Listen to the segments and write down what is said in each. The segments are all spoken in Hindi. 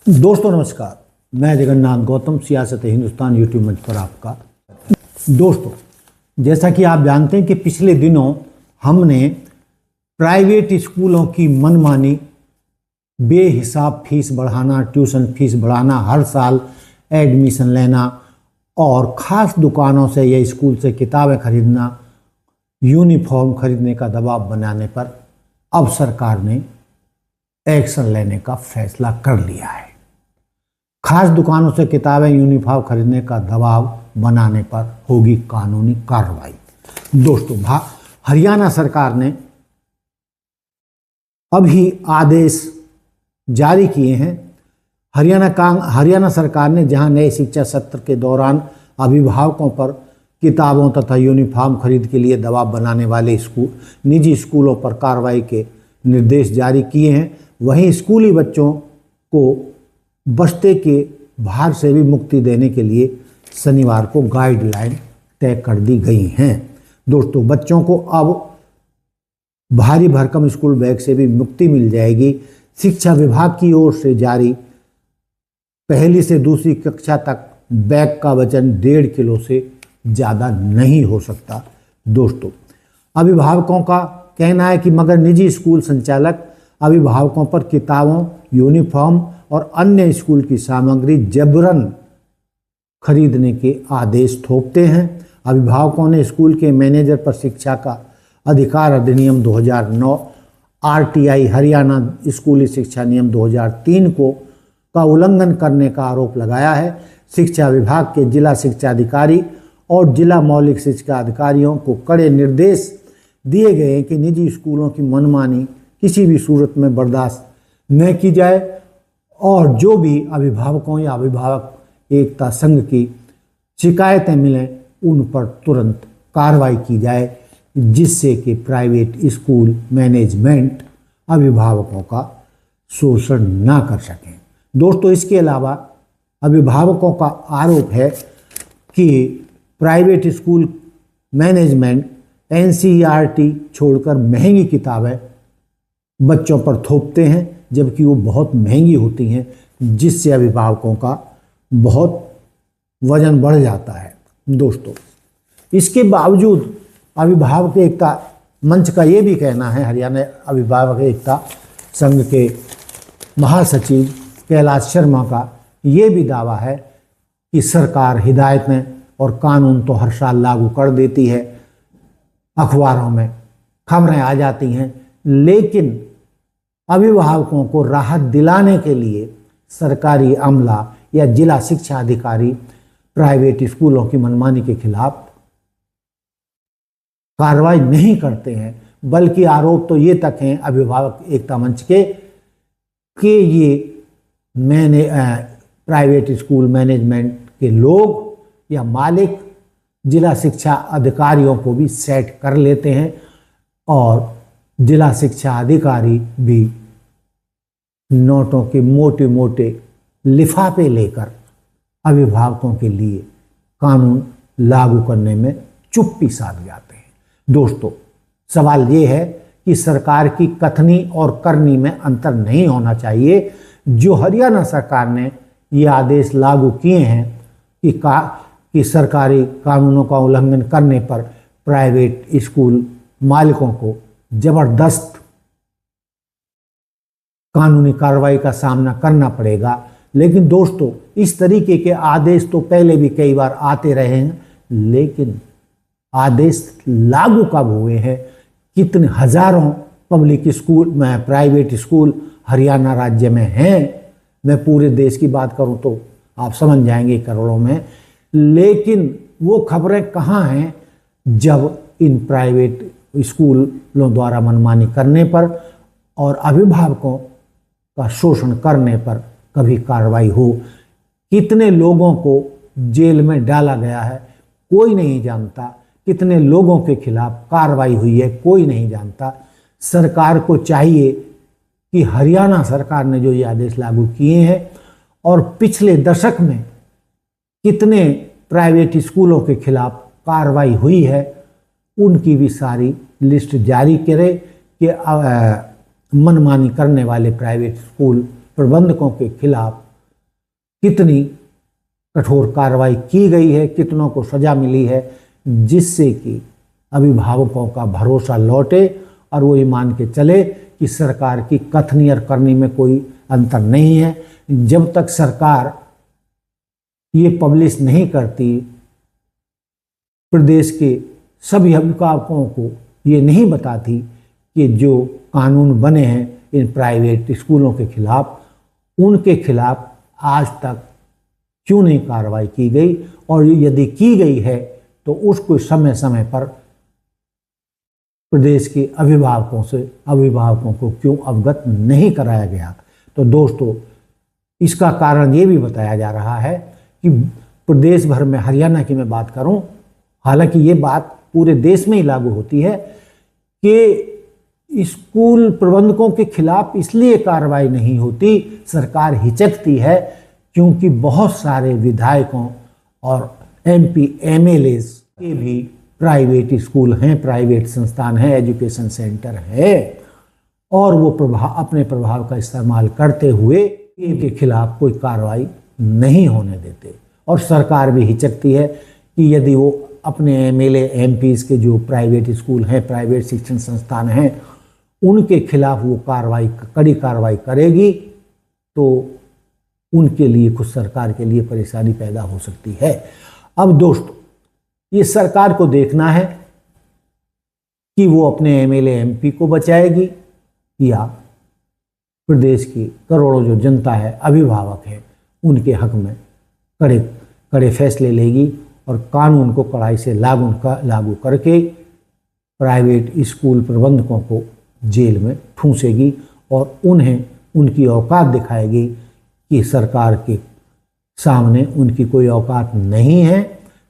दोस्तों नमस्कार, मैं जगन्नाथ गौतम सियासत हिंदुस्तान यूट्यूब मंच पर आपका। दोस्तों, जैसा कि आप जानते हैं कि पिछले दिनों हमने प्राइवेट स्कूलों की मनमानी, बेहिसाब फीस बढ़ाना, ट्यूशन फीस बढ़ाना, हर साल एडमिशन लेना और ख़ास दुकानों से या स्कूल से किताबें खरीदना, यूनिफॉर्म खरीदने का दबाव बनाने पर अब सरकार ने एक्शन लेने का फैसला कर लिया है। खास दुकानों से किताबें, यूनिफॉर्म खरीदने का दबाव बनाने पर होगी कानूनी कार्रवाई। दोस्तों, हरियाणा सरकार ने अभी आदेश जारी किए हैं। हरियाणा सरकार ने जहां नए शिक्षा सत्र के दौरान अभिभावकों पर किताबों तथा यूनिफॉर्म खरीद के लिए दबाव बनाने वाले निजी स्कूलों पर कार्रवाई के निर्देश जारी किए हैं, वहीं स्कूली बच्चों को बस्ते के भार से भी मुक्ति देने के लिए शनिवार को गाइडलाइन तय कर दी गई हैं। दोस्तों, बच्चों को अब भारी भरकम स्कूल बैग से भी मुक्ति मिल जाएगी। शिक्षा विभाग की ओर से जारी पहली से दूसरी कक्षा तक बैग का वजन 1.5 किलो से ज़्यादा नहीं हो सकता। दोस्तों, अभिभावकों का कहना है कि मगर निजी स्कूल संचालक अभिभावकों पर किताबों, यूनिफॉर्म और अन्य स्कूल की सामग्री जबरन खरीदने के आदेश थोपते हैं। अभिभावकों ने स्कूल के मैनेजर पर शिक्षा का अधिकार अधिनियम 2009, आरटीआई हरियाणा स्कूली शिक्षा नियम 2003 का उल्लंघन करने का आरोप लगाया है। शिक्षा विभाग के जिला शिक्षा अधिकारी और जिला मौलिक शिक्षा अधिकारियों को कड़े निर्देश दिए गए हैं कि निजी स्कूलों की मनमानी किसी भी सूरत में बर्दाश्त न की जाए और जो भी अभिभावकों या अभिभावक एकता संघ की शिकायतें मिलें उन पर तुरंत कार्रवाई की जाए, जिससे कि प्राइवेट स्कूल मैनेजमेंट अभिभावकों का शोषण ना कर सकें। दोस्तों, इसके अलावा अभिभावकों का आरोप है कि प्राइवेट स्कूल मैनेजमेंट एनसीईआरटी छोड़कर महंगी किताबें बच्चों पर थोपते हैं, जबकि वो बहुत महंगी होती हैं, जिससे अभिभावकों का बहुत वजन बढ़ जाता है। दोस्तों, इसके बावजूद अभिभावक एकता मंच का ये भी कहना है, हरियाणा अभिभावक एकता संघ के महासचिव कैलाश शर्मा का ये भी दावा है कि सरकार हिदायतें और कानून तो हर साल लागू कर देती है, अखबारों में खबरें आ जाती हैं, लेकिन अभिभावकों को राहत दिलाने के लिए सरकारी अमला या जिला शिक्षा अधिकारी प्राइवेट स्कूलों की मनमानी के खिलाफ कार्रवाई नहीं करते हैं, बल्कि आरोप तो ये तक हैं अभिभावक एकता मंच के कि ये प्राइवेट स्कूल मैनेजमेंट के लोग या मालिक जिला शिक्षा अधिकारियों को भी सेट कर लेते हैं और जिला शिक्षा अधिकारी भी नोटों के मोटे मोटे लिफाफे लेकर अभिभावकों के लिए कानून लागू करने में चुप्पी साध जाते हैं। दोस्तों, सवाल ये है कि सरकार की कथनी और करनी में अंतर नहीं होना चाहिए। जो हरियाणा सरकार ने ये आदेश लागू किए हैं कि सरकारी कानूनों का उल्लंघन करने पर प्राइवेट स्कूल मालिकों को जबरदस्त कानूनी कार्रवाई का सामना करना पड़ेगा, लेकिन दोस्तों, इस तरीके के आदेश तो पहले भी कई बार आते रहे हैं, लेकिन आदेश लागू कब हुए हैं? कितने हजारों पब्लिक स्कूल में प्राइवेट स्कूल हरियाणा राज्य में हैं। मैं पूरे देश की बात करूं तो आप समझ जाएंगे करोड़ों में, लेकिन वो खबरें कहाँ हैं जब इन प्राइवेट स्कूलों द्वारा मनमानी करने पर और अभिभावकों का शोषण करने पर कभी कार्रवाई हो। कितने लोगों को जेल में डाला गया है कोई नहीं जानता, कितने लोगों के खिलाफ कार्रवाई हुई है कोई नहीं जानता। सरकार को चाहिए कि हरियाणा सरकार ने जो ये आदेश लागू किए हैं और पिछले दशक में कितने प्राइवेट स्कूलों के खिलाफ कार्रवाई हुई है, उनकी भी सारी लिस्ट जारी करे कि मनमानी करने वाले प्राइवेट स्कूल प्रबंधकों के खिलाफ कितनी कठोर कार्रवाई की गई है, कितनों को सजा मिली है, जिससे कि अभिभावकों का भरोसा लौटे और वो ये मान के चले कि सरकार की कथनी और करनी में कोई अंतर नहीं है। जब तक सरकार ये पब्लिश नहीं करती, प्रदेश के सभी अभिभावकों को ये नहीं बताती कि जो कानून बने हैं इन प्राइवेट स्कूलों के खिलाफ, उनके खिलाफ आज तक क्यों नहीं कार्रवाई की गई, और यदि की गई है तो उसको समय समय पर प्रदेश के अभिभावकों को क्यों अवगत नहीं कराया गया। तो दोस्तों, इसका कारण ये भी बताया जा रहा है कि प्रदेश भर में, हरियाणा की मैं बात करूं, हालांकि ये बात पूरे देश में ही लागू होती है कि स्कूल प्रबंधकों के खिलाफ इसलिए कार्रवाई नहीं होती, सरकार हिचकती है क्योंकि बहुत सारे विधायकों और MP MLAs के भी प्राइवेट स्कूल हैं, प्राइवेट संस्थान हैं, एजुकेशन सेंटर है, और वो अपने प्रभाव का इस्तेमाल करते हुए इनके खिलाफ कोई कार्रवाई नहीं होने देते। और सरकार भी हिचकती है कि यदि वो अपने MLA MPs के जो प्राइवेट स्कूल हैं, प्राइवेट शिक्षण संस्थान हैं, उनके खिलाफ वो कड़ी कार्रवाई करेगी तो उनके लिए, खुद सरकार के लिए परेशानी पैदा हो सकती है। अब दोस्तों, ये सरकार को देखना है कि वो अपने MLA MP को बचाएगी या प्रदेश की करोड़ों जो जनता है, अभिभावक है, उनके हक में कड़े फैसले लेगी और कानून को कड़ाई से लागू करके प्राइवेट स्कूल प्रबंधकों को जेल में ठूंसेगी और उन्हें उनकी औकात दिखाएगी कि सरकार के सामने उनकी कोई औकात नहीं है।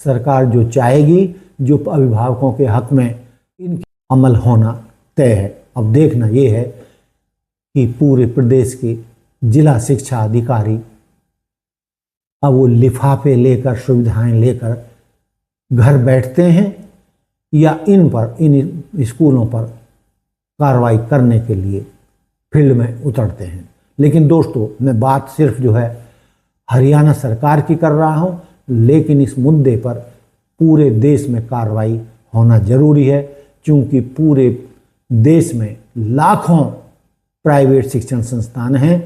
सरकार जो चाहेगी, जो अभिभावकों के हक में इनकी अमल होना तय है। अब देखना ये है कि पूरे प्रदेश के जिला शिक्षा अधिकारी अब वो लिफाफे लेकर, सुविधाएं लेकर घर बैठते हैं या इन स्कूलों पर कार्रवाई करने के लिए फील्ड में उतरते हैं। लेकिन दोस्तों, मैं बात सिर्फ जो है हरियाणा सरकार की कर रहा हूं, लेकिन इस मुद्दे पर पूरे देश में कार्रवाई होना जरूरी है, क्योंकि पूरे देश में लाखों प्राइवेट शिक्षण संस्थान हैं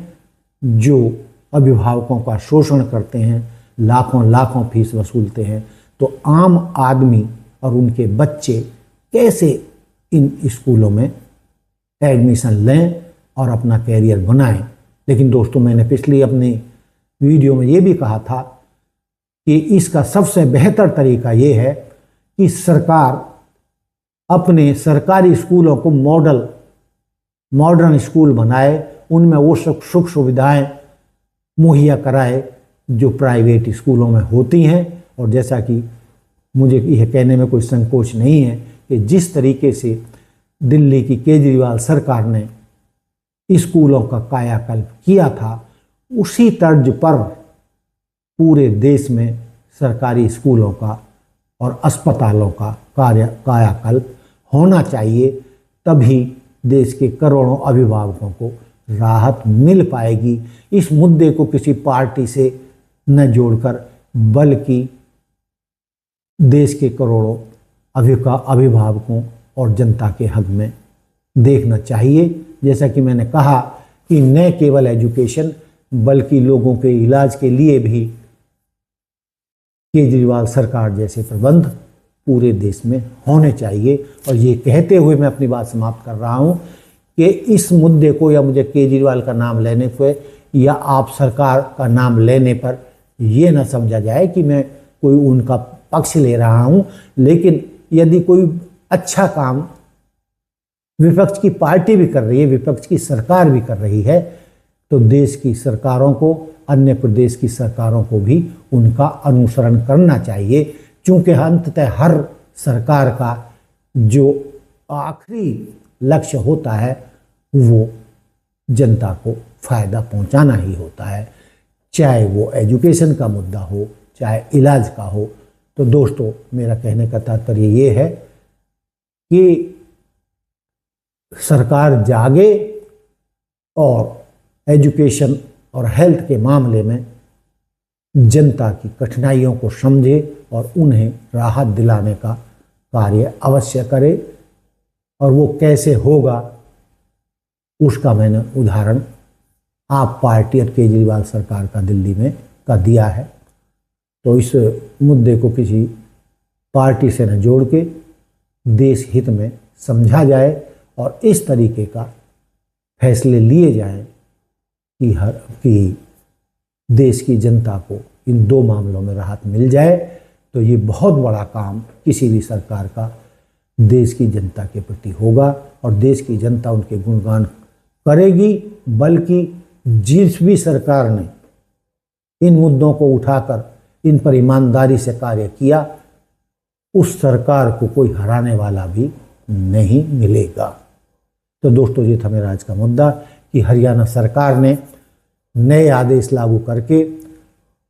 जो अभिभावकों का शोषण करते हैं, लाखों फीस वसूलते हैं। तो आम आदमी और उनके बच्चे कैसे इन स्कूलों में एडमिशन लें और अपना कैरियर बनाएं। लेकिन दोस्तों, मैंने पिछली अपनी वीडियो में ये भी कहा था कि इसका सबसे बेहतर तरीका ये है कि सरकार अपने सरकारी स्कूलों को मॉडर्न स्कूल बनाए, उनमें वो सुख सुविधाएं मुहैया कराए जो प्राइवेट स्कूलों में होती हैं। और जैसा कि मुझे यह कहने में कोई संकोच नहीं है कि जिस तरीके से दिल्ली की केजरीवाल सरकार ने स्कूलों का कायाकल्प किया था, उसी तर्ज पर पूरे देश में सरकारी स्कूलों का और अस्पतालों का कायाकल्प होना चाहिए। तभी देश के करोड़ों अभिभावकों को राहत मिल पाएगी। इस मुद्दे को किसी पार्टी से न जोड़कर, बल्कि देश के करोड़ों अभिभावकों और जनता के हक में देखना चाहिए। जैसा कि मैंने कहा कि न केवल एजुकेशन, बल्कि लोगों के इलाज के लिए भी केजरीवाल सरकार जैसे प्रबंध पूरे देश में होने चाहिए। और ये कहते हुए मैं अपनी बात समाप्त कर रहा हूँ कि इस मुद्दे को, या मुझे केजरीवाल का नाम लेने पे या आप सरकार का नाम लेने पर ये ना समझा जाए कि मैं कोई उनका पक्ष ले रहा हूँ। लेकिन यदि कोई अच्छा काम विपक्ष की पार्टी भी कर रही है, विपक्ष की सरकार भी कर रही है, तो देश की सरकारों को, अन्य प्रदेश की सरकारों को भी उनका अनुसरण करना चाहिए। क्योंकि अंततः हर सरकार का जो आखिरी लक्ष्य होता है वो जनता को फायदा पहुंचाना ही होता है, चाहे वो एजुकेशन का मुद्दा हो, चाहे इलाज का हो। तो दोस्तों, मेरा कहने का तात्पर्य ये है कि सरकार जागे और एजुकेशन और हेल्थ के मामले में जनता की कठिनाइयों को समझे और उन्हें राहत दिलाने का कार्य अवश्य करे। और वो कैसे होगा उसका मैंने उदाहरण आप पार्टी और केजरीवाल सरकार का दिल्ली में का दिया है। तो इस मुद्दे को किसी पार्टी से न जोड़ के देश हित में समझा जाए और इस तरीके का फैसले लिए जाएं कि देश की जनता को इन 2 मामलों में राहत मिल जाए। तो ये बहुत बड़ा काम किसी भी सरकार का देश की जनता के प्रति होगा और देश की जनता उनके गुणगान करेगी। बल्कि जिस भी सरकार ने इन मुद्दों को उठाकर इन पर ईमानदारी से कार्य किया, उस सरकार को कोई हराने वाला भी नहीं मिलेगा। तो दोस्तों, ये था मेरा आज का मुद्दा कि हरियाणा सरकार ने नए आदेश लागू करके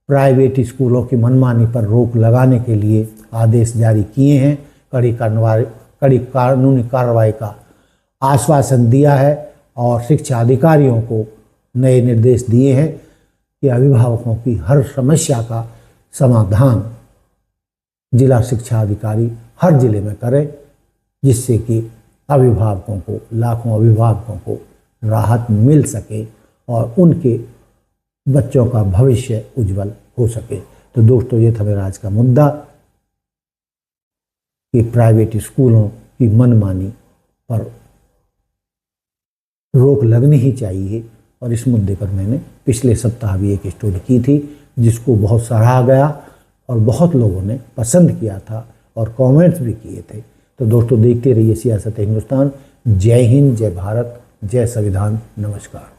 प्राइवेट स्कूलों की मनमानी पर रोक लगाने के लिए आदेश जारी किए हैं। कड़ी कानूनी कार्रवाई का आश्वासन दिया है और शिक्षा अधिकारियों को नए निर्देश दिए हैं कि अभिभावकों की हर समस्या का समाधान जिला शिक्षा अधिकारी हर जिले में करें, जिससे कि अभिभावकों को, लाखों अभिभावकों को राहत मिल सके और उनके बच्चों का भविष्य उज्जवल हो सके। तो दोस्तों, ये था मेरा आज का मुद्दा कि प्राइवेट स्कूलों की मनमानी पर रोक लगनी ही चाहिए। और इस मुद्दे पर मैंने पिछले सप्ताह भी एक स्टोरी की थी जिसको बहुत सराहा गया और बहुत लोगों ने पसंद किया था और कमेंट्स भी किए थे। तो दोस्तों, देखते रहिए सियासत हिंदुस्तान। जय हिंद, जय भारत, जय संविधान। नमस्कार।